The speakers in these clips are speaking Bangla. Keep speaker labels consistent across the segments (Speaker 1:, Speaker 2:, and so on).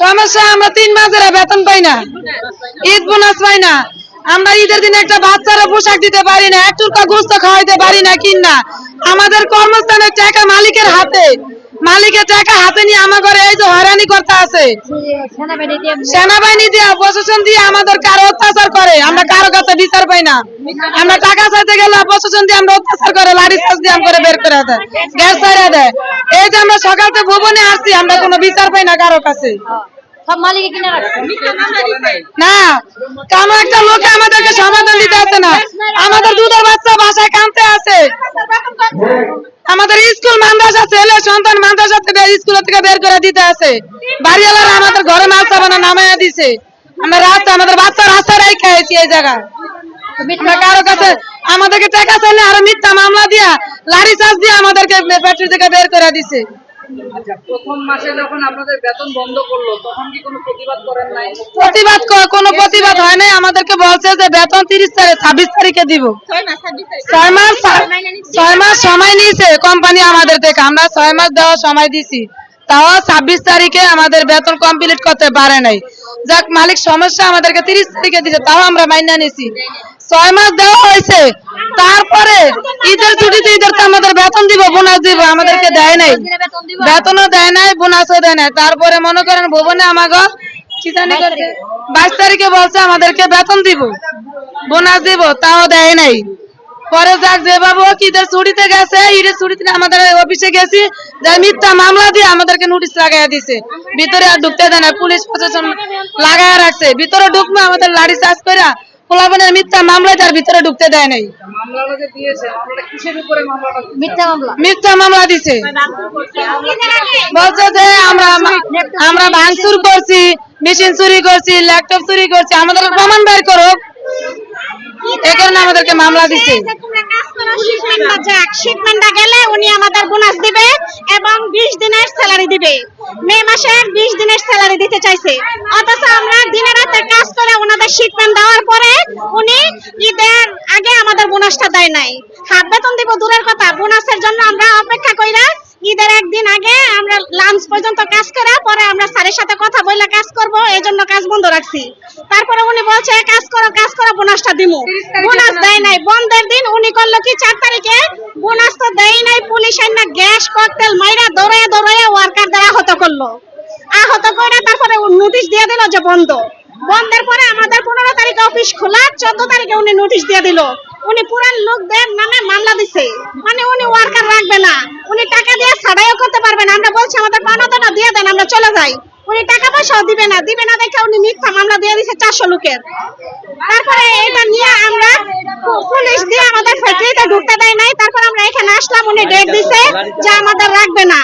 Speaker 1: সমস্যা আমরা 3 মাসের বেতন পাই না, ঈদ বোনাস পাই না। আমরা ঈদের দিনে একটা বাচ্চারা পোশাক দিতে পারি না, এক টুকরা গোস্ত খাওয়াইতে পারি না কিনা। আমাদের কর্মস্থানের টাকা মালিকের হাতে, মালিকের টাকা হাতে নিয়ে আমার ঘরে এই যে হয়রানি করতে আছে। সেনাবাহিনী দিয়ে প্রশাসন দিয়ে আমাদের কারো অত্যাচার করে, আমরা কারো কাছে বিচার পাই না। আমরা টাকা চাইতে গেলে প্রশাসন দিয়ে আমরা অত্যাচার করে, লাঠি চার্জ দিয়ে করে বের করে দেয়, গ্যাস ছাড়িয়ে দেয়। এই যে আমরা সকাল থেকে ভবনে আসছি, আমরা কোনো বিচার পাই না কারো কাছে। না, কেন একটা লোক আমাদেরকে সমাধান দিতে আসে না। আমাদের দুধের বাচ্চা বাসায় কাঁদতে আছে, আমাদের স্কুল মাদ্রাসা ছেলে সন্তান মাদ্রাসা থেকে স্কুল থেকে বের করে দিতে আছে। বাড়িওয়ালারা আমাদের ঘরে মাল চাবানা নামাইয়া দিছে। আমরা রাস্তা, আমাদের বাচ্চা রাস্তায় রাখা হয়েছি এই জায়গায়। কারো কাছে আমাদেরকে টাকা চাইলে আরো মিথ্যা মামলা দিয়া লাঠি চার্জ দিয়ে আমাদেরকে ফ্যাক্টরি থেকে বের করে দিছে।
Speaker 2: আচ্ছা, প্রথম মাসে যখন আপনাদের বেতন বন্ধ করলো তখন কি কোনো প্রতিবাদ করেন নাই?
Speaker 1: কোনো প্রতিবাদ হয় নাই। আমাদেরকে বলছে যে বেতন 30 তারিখ 26 তারিখে দিব। 6 মাস সময় নিয়েছে কোম্পানি আমাদের থেকে, আমরা 6 মাস দেওয়ার সময় দিছি, তাও 26 তারিখে আমাদের বেতন কমপ্লিট করতে পারে নাই। যাক, মালিক সমস্যা আমাদেরকে 30 তারিখে দিছে, তাও আমরা মাইনা নিছি। 6 মাস দেওয়া হয়েছে, তারপরে ঈদের ছুটিতে ঈদের তো আমাদের বেতন দিব, বোনাস দিব, আমাদেরকে দেয় নাই, বেতনও দেয় নাই, বোনাসও দেয় নাই। তারপরে মনে করেন ভবনে আমাকে 22 তারিখে বলছে আমাদেরকে বেতন দিব, বোনাস দিব, তাও দেয় নাই। পরে যাক যেভাবে ঈদের ছুটিতে গেছে, ঈদের ছুটিতে আমাদের অফিসে গেছি, যাই মিথ্যা মামলা দিয়ে আমাদেরকে নোটিশ লাগাইয়া দিছে, ভিতরে আর ঢুকতে দেয় না। পুলিশ প্রশাসন লাগাইয়া রাখছে, ভিতরে ঢুকবো আমাদের লাঠি চার্জ করে পোলাপানের মিথ্যা মামলা তার ভিতরে ঢুকতে দেয় নাই। মিথ্যা মামলা দিছে, বলছে যে আমরা ভাঙচুর করছি, মেশিন চুরি করছি, ল্যাপটপ চুরি করছি, আমাদের প্রমাণ বের করো, এই কারণে আমাদেরকে মামলা দিছে।
Speaker 3: শিপমেন্টটা গেলে উনি আমাদের বোনাস দিবে এবং 20 দিনের স্যালারি দিবে। মে মাসের 20 দিনের স্যালারি দিতে চাইছে, অথচ আমরা দিনে রাতে কাজ করে ওনাদের শিপমেন্ট দেওয়ার পরে উনি ঈদের আগে আমাদের বোনাসটা দেয় নাই। হাত বেতন দিব দূরের কথা, বোনাসের জন্য আমরা অপেক্ষা কইরা ঈদের একদিন আগে আমরা লাঞ্চ পর্যন্ত কাজ করে পরে আমরা স্যারের সাথে কথা বলে কাজ করব, এই জন্য কাজ বন্ধ রাখছি। তারপরে উনি বলছে কাজ করো বোনাসটা দিমু, বোনাস দেয় নাই। বন্ধের দিন উনি করলো কি 4 তারিখে বোনাস তো দেয় নাই, পুলিশ আইনা গ্যাস ককটেল মাইরা দৌড়াইয়া ওয়ার্কারদের আহত করলো, আহত করে তারপরে নোটিশ দিয়ে দিল যে বন্ধ। বন্ধের পরে আমাদের 15 তারিখে অফিস খোলা, 14 তারিখে উনি নোটিশ দিয়ে দিল। উনি পুরান লোকদের নামে মামলা দিছে, মানে উনি ওয়ার্কার রাখবে না, উনি টাকা দিয়ে ছাড়াইও করতে পারবে না। আমরা বলছি আমাদের পাওনাটা দিয়ে দেন, আমরা চলে যাই। উনি টাকা পয়সাও দিবে না দেখে উনি মিথ্যা মামলা দিয়ে দিছে 400 লোকের। তারপরে এটা নিয়ে আমরা পুলিশ দিয়ে আমাদের ফ্যাক্টরিতে ঢুকতে দেয় নাই। তারপর আমরা এখানে আসলাম, উনি ডেট দিছে যে আমাদের রাখবে না।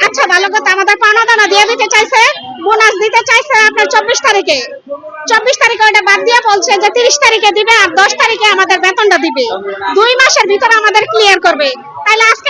Speaker 3: আচ্ছা ভালো কথা, আমাদের পাওনা দিয়ে দিতে চাইছে, বোনাস দিতে চাইছে আপনার 24 তারিখে। 24 তারিখে ওটা বাদ দিয়ে বলছে যে 30 তারিখে দিবে আর 10 তারিখে আমাদের বেতনটা দিবে। 2 মাসের ভিতরে আমাদের ক্লিয়ার করবে। তাহলে আজকে